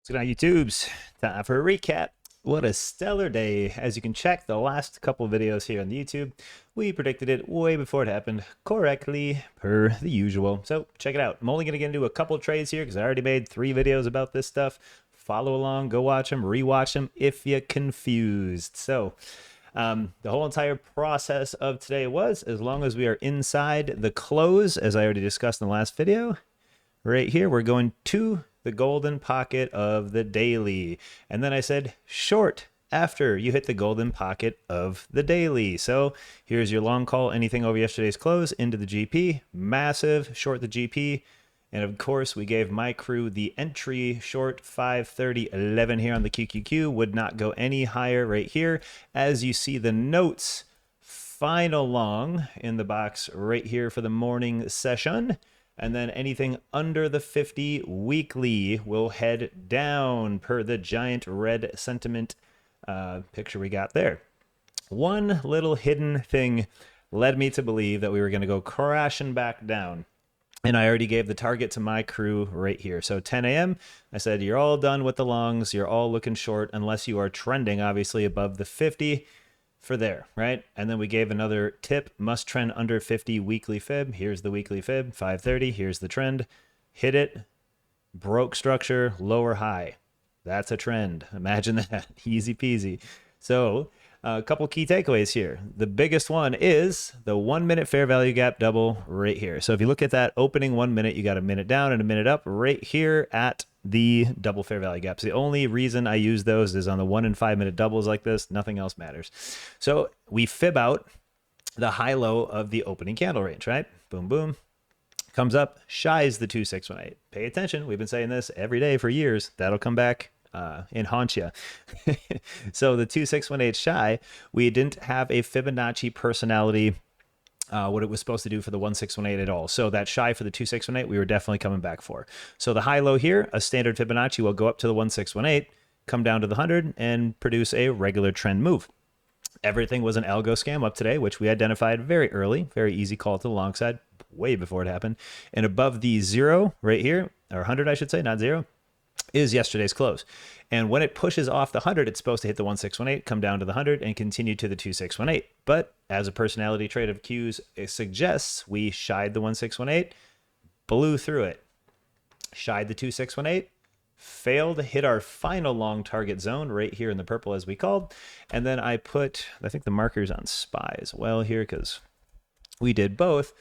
What's going on, YouTubes? Time for a recap. What a stellar day. As you can check the last couple videos here on the YouTube, we predicted it way before it happened correctly, per the usual. So check it out. I'm only going to get into a couple trades here because I already made 3 videos about this stuff. Follow along, go watch them, rewatch them if you're confused. So the whole entire process of today was, as long as we are inside the close, as I already discussed in the last video, right here, we're going to the golden pocket of the daily. And then I said short after you hit the golden pocket of the daily. So here's your long call, anything over yesterday's close into the GP, massive, short the GP. And of course, we gave my crew the entry short 530.11 here on the QQQ, would not go any higher right here. As you see the notes, final long in the box right here for the morning session. And then anything under the 50 weekly will head down per the giant red sentiment picture we got there. One little hidden thing led me to believe that we were going to go crashing back down. And I already gave the target to my crew right here. So 10 a.m., I said, you're all done with the longs. You're all looking short unless you are trending, obviously, above the 50 for there, right? And then we gave another tip, must trend under 50 weekly fib. Here's the weekly fib, 530. Here's the trend. Hit it, broke structure, lower high. That's a trend. Imagine that. Easy peasy. So a couple key takeaways here. The biggest one is the 1 minute fair value gap double right here. So if you look at that opening 1 minute, you got a minute down and a minute up right here at the double fair value gaps. The only reason I use those is on the 1 and 5 minute doubles like this. Nothing else matters. So we fib out the high low of the opening candle range, right? Boom, boom. Comes up, shies the 2618. Pay attention. We've been saying this every day for years. That'll come back in haunt you. So the 2618 shy, we didn't have a Fibonacci personality what it was supposed to do for the 1618 at all. So that shy for the 2618, we were definitely coming back for. So the high low here, a standard Fibonacci will go up to the 1618, come down to the 100, and produce a regular trend move. Everything was an algo scam up today, which we identified very early. Very easy call to the long side, way before it happened. And above the 0 right here, or 100 I should say, not 0, is yesterday's close. And when it pushes off the 100, it's supposed to hit the 1618, come down to the 100, and continue to the 2618. But as a personality trait of Q's it suggests, we shied the 1618, blew through it. Shied the 2618, failed to hit our final long target zone right here in the purple as we called. And then I put, I think the markers on SPY as well here because we did both.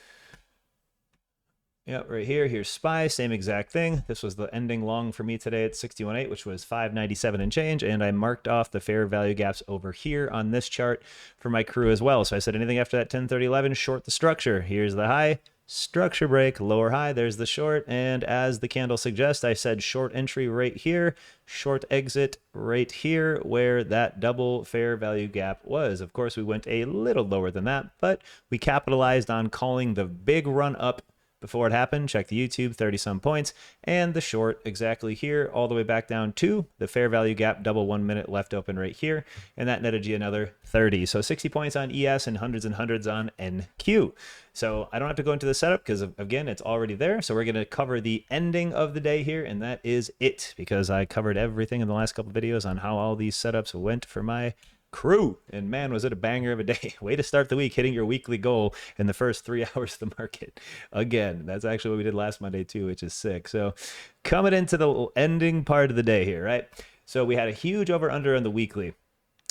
Yep, right here. Here's SPY, same exact thing. This was the ending long for me today at 61.8, which was 597 and change. And I marked off the fair value gaps over here on this chart for my crew as well. So I said anything after that 10:30:11, short the structure. Here's the high, structure break, lower high. There's the short. And as the candle suggests, I said short entry right here, short exit right here where that double fair value gap was. Of course, we went a little lower than that, but we capitalized on calling the big run up before it happened. Check the YouTube, 30 some points, and the short exactly here, all the way back down to the fair value gap, double 1 minute left open right here, and that netted you another 30. So 60 points on ES and hundreds on NQ. So I don't have to go into the setup because, again, it's already there. So we're going to cover the ending of the day here, and that is it, because I covered everything in the last couple videos on how all these setups went for my crew. And man, was it a banger of a day. Way to start the week, hitting your weekly goal in the first 3 hours of the market. Again, that's actually what we did last Monday too, which is sick. So coming into the ending part of the day here, right? So we had a huge over under on the weekly.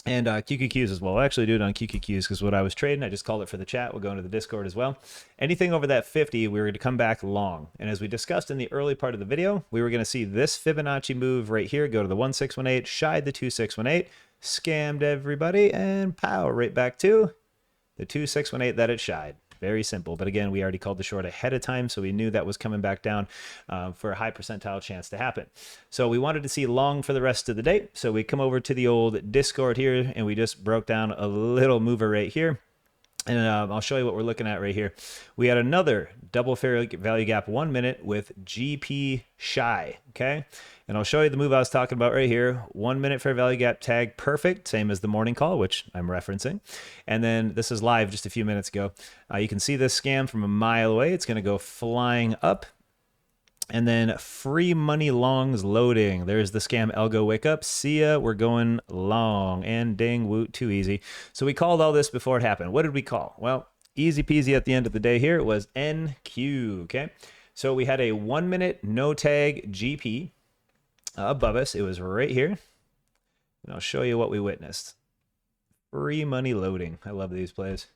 And QQQs as well. I'll actually do it on QQQs because what I was trading, I just called it for the chat. We'll go into the Discord as well. Anything over that 50, we were going to come back long. And as we discussed in the early part of the video, we were going to see this Fibonacci move right here, go to the 1618, shied the 2618, scammed everybody, and pow, right back to the 2618 that it shied. Very simple. But again, we already called the short ahead of time, so we knew that was coming back down for a high percentile chance to happen. So we wanted to see long for the rest of the day. So we come over to the old Discord here, and we just broke down a little mover right here. And I'll show you what we're looking at right here. We had another double fair value gap 1 minute with GP shy, okay? And I'll show you the move I was talking about right here. 1 minute fair value gap tag perfect, same as the morning call, which I'm referencing. And then this is live just a few minutes ago. You can see this scam from a mile away. It's going to go flying up. And then free money longs loading. There's the scam algo wake up. See ya. We're going long. And ding, woot, too easy. So we called all this before it happened. What did we call? Well, easy peasy at the end of the day here. It was NQ. Okay. So we had a 1 minute no tag GP above us. It was right here. And I'll show you what we witnessed. Free money loading. I love these plays.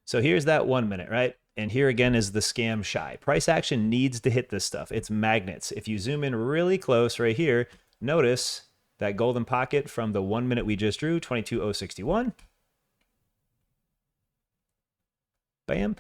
So here's that 1 minute, right? And here again is the scam shy. Price action needs to hit this stuff. It's magnets. If you zoom in really close right here, notice that golden pocket from the 1 minute we just drew, 22,061. Bam.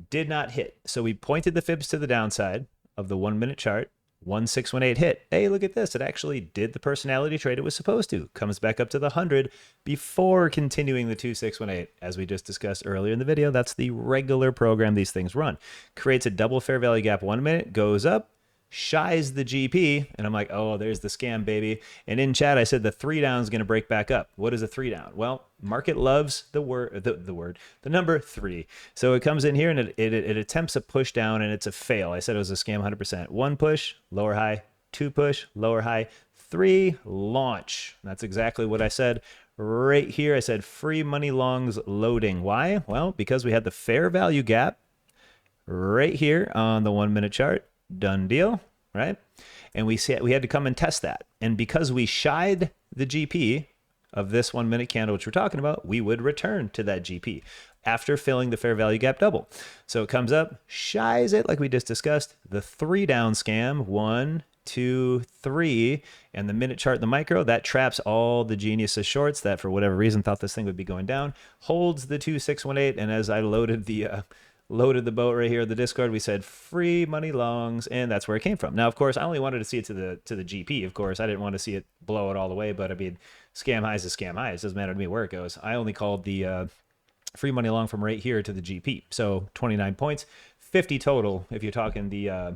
Did not hit. So we pointed the fibs to the downside of the 1 minute chart. 1618 hit. Hey, look at this. It actually did the personality trade it was supposed to. Comes back up to the 100 before continuing the 2618. As we just discussed earlier in the video, that's the regular program these things run. Creates a double fair value gap 1 minute, goes up, shies the GP, and I'm like, oh, there's the scam, baby. And in chat, I said the 3 down is going to break back up. What is a 3 down? Well, market loves the number 3. So it comes in here and it attempts a push down, and it's a fail. I said it was a scam 100%. 1 push, lower high, 2 push, lower high, 3 launch. That's exactly what I said. Right here, I said free money longs loading. Why? Well, because we had the fair value gap right here on the 1 minute chart. Done deal, right? And we had to come and test that. And because we shied the GP of this 1 minute candle, which we're talking about, we would return to that GP after filling the fair value gap double. So it comes up, shies it like we just discussed, the 3 down scam, 1, 2, 3, and the minute chart, the micro, that traps all the geniuses shorts that for whatever reason thought this thing would be going down, holds the 2618, and as I loaded the boat right here in the Discord, we said free money longs, and that's where it came from. Now, of course, I only wanted to see it to the GP. Of course, I didn't want to see it blow it all the way, but I mean, scam highs is scam highs. It doesn't matter to me where it goes. I only called the free money long from right here to the GP. So 29 points, 50 total if you're talking the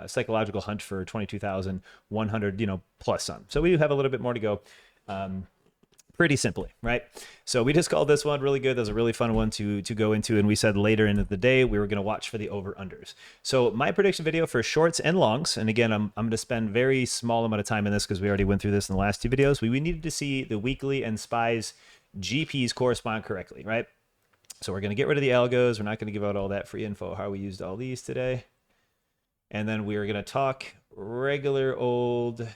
psychological hunt for 22,100, plus some. So we do have a little bit more to go. Pretty simply, right? So we just called this one really good. That was a really fun one to go into. And we said later in the day, we were going to watch for the over-unders. So my prediction video for shorts and longs, and again, I'm going to spend very small amount of time in this because we already went through this in the last 2 videos. We needed to see the weekly and SPYs GPs correspond correctly, right? So we're going to get rid of the algos. We're not going to give out all that free info, how we used all these today. And then we are going to talk regular old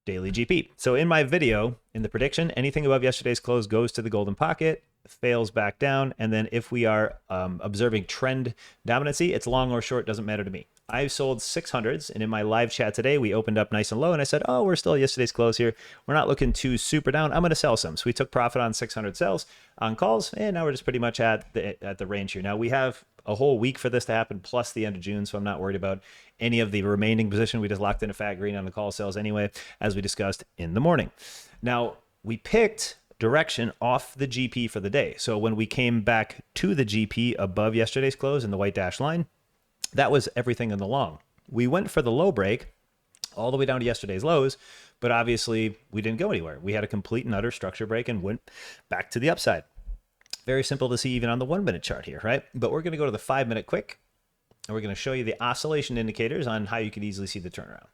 daily GP. So in my video, in the prediction, anything above yesterday's close goes to the golden pocket, fails back down, and then if we are observing trend dominancy, it's long or short, doesn't matter to me. I've sold 600s, and in my live chat today, we opened up nice and low, and I said, oh, we're still yesterday's close here. We're not looking too super down. I'm going to sell some. So we took profit on 600 sells on calls, and now we're just pretty much at the range here. Now we have a whole week for this to happen, plus the end of June, so I'm not worried about any of the remaining position. We just locked in a fat green on the call sales anyway, as we discussed in the morning. Now, we picked direction off the GP for the day. So when we came back to the GP above yesterday's close in the white dash line, that was everything in the long. We went for the low break all the way down to yesterday's lows, but obviously we didn't go anywhere. We had a complete and utter structure break and went back to the upside. Very simple to see even on the 1 minute chart here, right? But we're going to go to the 5 minute quick, and we're going to show you the oscillation indicators on how you could easily see the turnaround.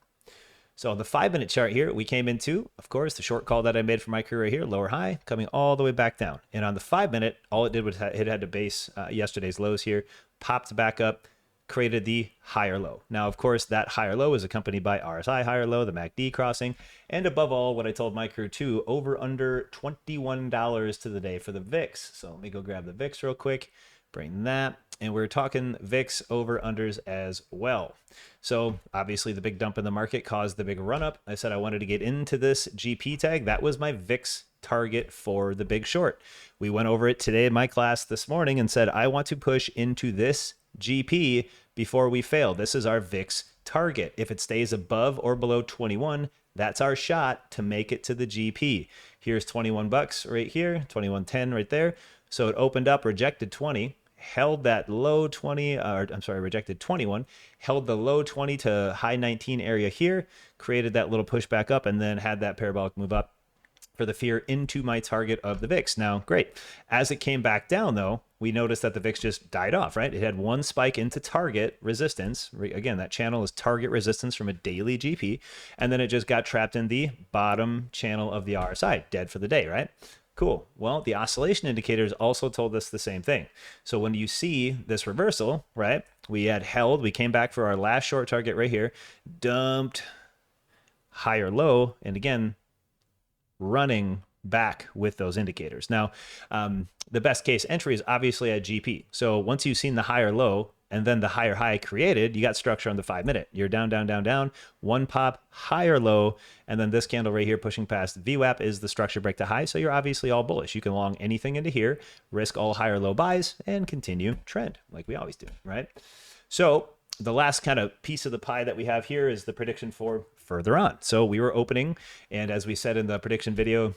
So on the 5 minute chart here, we came into, of course, the short call that I made for my career right here, lower high, coming all the way back down. And on the 5 minute, all it did was it had to base yesterday's lows here, popped back up, created the higher low. Now, of course, that higher low is accompanied by RSI higher low, the MACD crossing, and above all, what I told my crew too, over under $21 to the day for the VIX. So let me go grab the VIX real quick, bring that, and we're talking VIX over unders as well. So obviously the big dump in the market caused the big run up. I said I wanted to get into this GP tag. That was my VIX target for the big short. We went over it today in my class this morning and said, I want to push into this GP before we fail. This is our VIX target. If it stays above or below 21, that's our shot to make it to the GP. Here's 21 bucks right here, 21.10 right there. So it opened up, rejected 20, held that low 20, rejected 21, held the low 20 to high 19 area here, created that little push back up, and then had that parabolic move up for the fear into my target of the VIX. Now, great. As it came back down, though, we noticed that the VIX just died off, right? It had one spike into target resistance. Again, that channel is target resistance from a daily GP. And then it just got trapped in the bottom channel of the RSI, dead for the day, right? Cool. Well, the oscillation indicators also told us the same thing. So when you see this reversal, right, we had held, we came back for our last short target right here, dumped higher low, and again, running back with those indicators. Now, the best case entry is obviously at GP. So once you've seen the higher low and then the higher high created, you got structure on the 5 minute. You're down, down, down, down, one pop, higher low, and then this candle right here pushing past VWAP is the structure break to high. So you're obviously all bullish. You can long anything into here, risk all higher low buys, and continue trend like we always do, right? So the last kind of piece of the pie that we have here is the prediction for further on. So we were opening, and as we said in the prediction video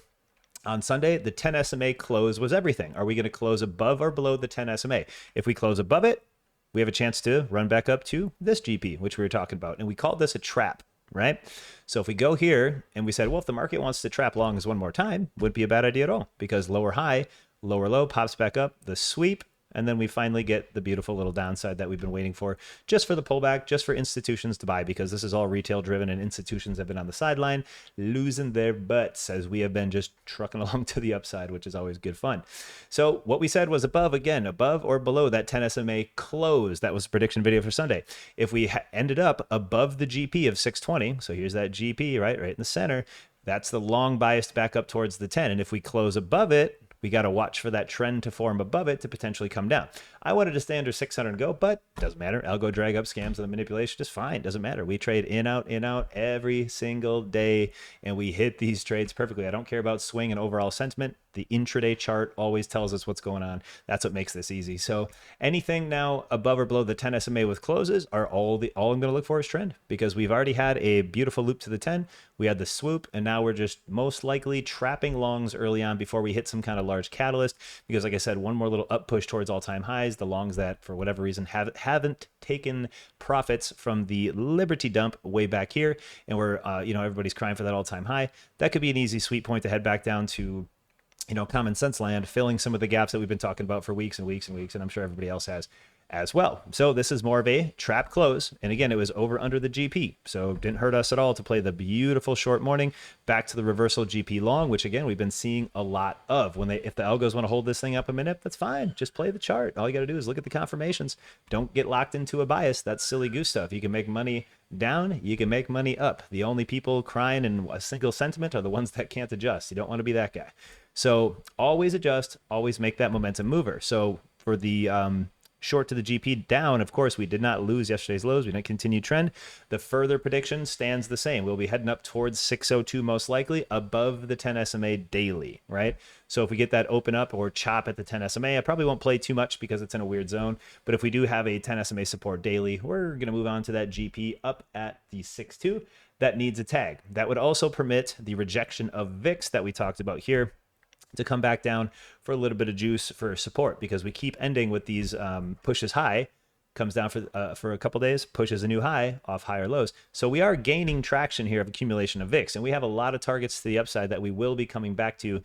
on Sunday, the 10 SMA close was everything. Are we going to close above or below the 10 SMA? If we close above it, we have a chance to run back up to this GP, which we were talking about. And we called this a trap, right? So if we go here and we said, well, if the market wants to trap longs one more time, wouldn't be a bad idea at all, because lower high, lower low pops back up, the sweep, and then we finally get the beautiful little downside that we've been waiting for, just for the pullback, just for institutions to buy, because this is all retail driven and institutions have been on the sideline losing their butts as we have been just trucking along to the upside, which is always good fun. So what we said was above, again, above or below that 10 SMA close. That was the prediction video for Sunday. If we ended up above the GP of 620, so here's that GP, right in the center, that's the long biased back up towards the 10. And if we close above it, we got to watch for that trend to form above it to potentially come down. I wanted to stay under 600 and go, but doesn't matter. Algo drag up scams and the manipulation, just fine. Doesn't matter. We trade in, out every single day, and we hit these trades perfectly. I don't care about swing and overall sentiment. The intraday chart always tells us what's going on. That's what makes this easy. So anything now above or below the 10 SMA with closes are all I'm going to look for is trend, because we've already had a beautiful loop to the 10. We had the swoop, and now we're just most likely trapping longs early on before we hit some kind of large catalyst, because like I said, one more little up push towards all-time highs. The longs that for whatever reason haven't taken profits from the Liberty dump way back here, and we're everybody's crying for that all-time high. That could be an easy sweet point to head back down to common sense land, filling some of the gaps that we've been talking about for weeks and weeks and weeks, and I'm sure everybody else has as well. So this is more of a trap close, and again, it was over under the GP, so it didn't hurt us at all to play the beautiful short morning back to the reversal GP long, which again we've been seeing a lot of. If the algos want to hold this thing up a minute, that's fine. Just play the chart. All you got to do is look at the confirmations. Don't get locked into a bias. That's silly goose stuff. You can make money down, you can make money up. The only people crying in a single sentiment are the ones that can't adjust. You don't want to be that guy. So always adjust, always make that momentum mover. So for the short to the GP down, of course, we did not lose yesterday's lows. We didn't continue trend. The further prediction stands the same. We'll be heading up towards 602 most likely, above the 10 SMA daily, right? So if we get that open up or chop at the 10 SMA, I probably won't play too much because it's in a weird zone. But if we do have a 10 SMA support daily, we're going to move on to that GP up at the 6.2. That needs a tag. That would also permit the rejection of VIX that we talked about here to come back down for a little bit of juice for support, because we keep ending with these pushes high, comes down for a couple days, pushes a new high off higher lows. So we are gaining traction here of accumulation of VIX, and we have a lot of targets to the upside that we will be coming back to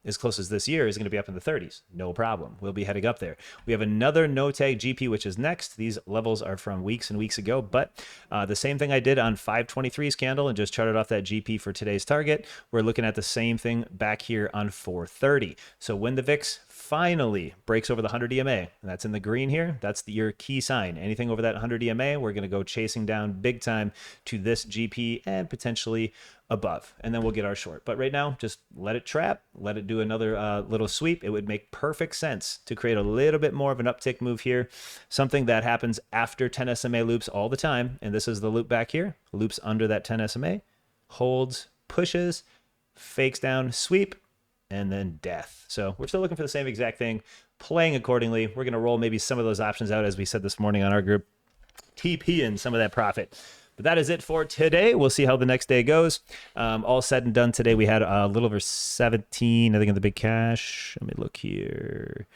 as close as this year is going to be up in the 30s. No problem. We'll be heading up there. We have another no tag GP, which is next. These levels are from weeks and weeks ago, but the same thing I did on 523's candle and just charted off that GP for today's target. We're looking at the same thing back here on 430. So when the VIX finally breaks over the 100 EMA, and that's in the green here, that's your key sign. Anything over that 100 EMA, we're going to go chasing down big time to this GP and potentially above, and then we'll get our short. But right now, just let it trap, let it do another little sweep. It would make perfect sense to create a little bit more of an uptick move here, something that happens after 10 SMA loops all the time, and this is the loop back here, loops under that 10 SMA, holds, pushes, fakes down, sweep, and then death. So we're still looking for the same exact thing, playing accordingly. We're going to roll maybe some of those options out, as we said this morning on our group, TP in some of that profit. But that is it for today. We'll see how the next day goes. All said and done today, we had a little over 17, I think, in the big cash. Let me look here.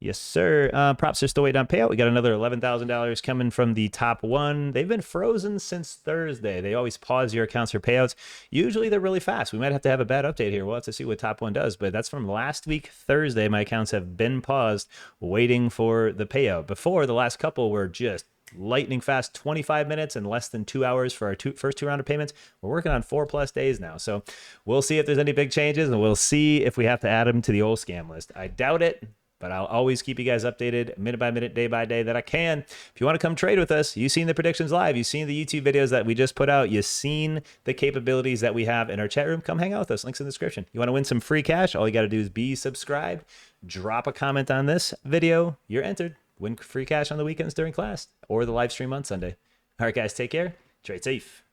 Yes, sir. Props are still waiting on payout. We got another $11,000 coming from the top one. They've been frozen since Thursday. They always pause your accounts for payouts. Usually they're really fast. We might have to have a bad update here. We'll have to see what top one does, but that's from last week, Thursday. My accounts have been paused waiting for the payout. Before, the last couple were just lightning fast, 25 minutes and less than 2 hours for our first two round of payments. We're working on 4+ days now. So we'll see if there's any big changes, and we'll see if we have to add them to the old scam list. I doubt it, but I'll always keep you guys updated minute by minute, day by day that I can. If you want to come trade with us, you've seen the predictions live, you've seen the YouTube videos that we just put out, you've seen the capabilities that we have in our chat room, come hang out with us. Links in the description. You want to win some free cash? All you got to do is be subscribed, drop a comment on this video, you're entered. Win free cash on the weekends during class or the live stream on Sunday. All right, guys, take care. Trade safe.